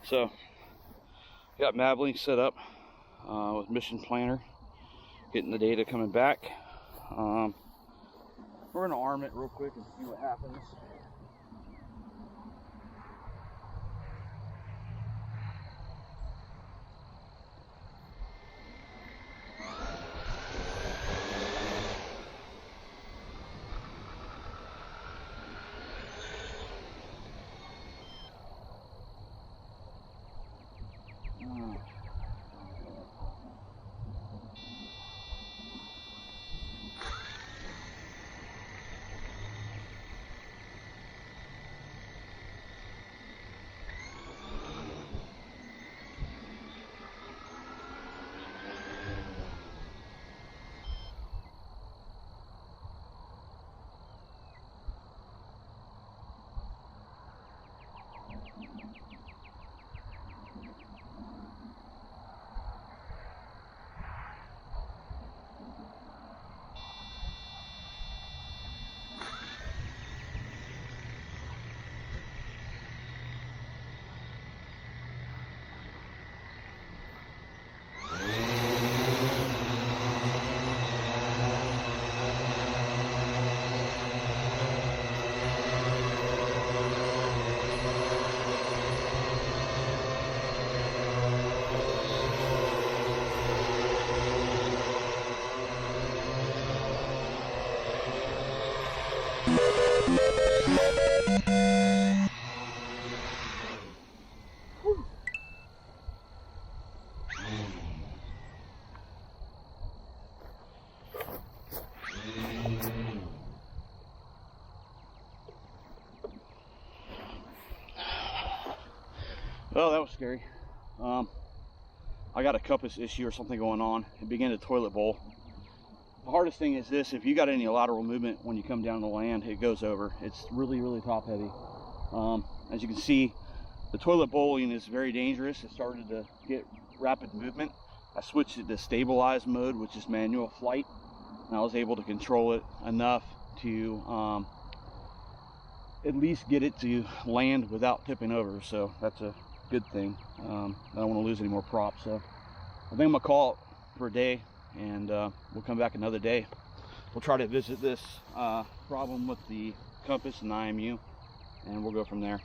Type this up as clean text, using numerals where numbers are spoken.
So, got Mavlink set up with Mission Planner, getting the data coming back. We're going to arm it real quick and see what happens. Well, that was scary. I got a compass issue or something going on. It began to toilet bowl. The hardest thing is this: if you got any lateral movement when you come down the land, it goes over. It's really, really top heavy. As you can see, the toilet bowling is very dangerous. It started to get rapid movement. I switched it to stabilized mode, which is manual flight, and I was able to control it enough to at least get it to land without tipping over. So that's a good thing. I don't want to lose any more props, so I think I'm gonna call it for a day, and we'll come back another day. We'll try to visit this problem with the compass and IMU, and we'll go from there.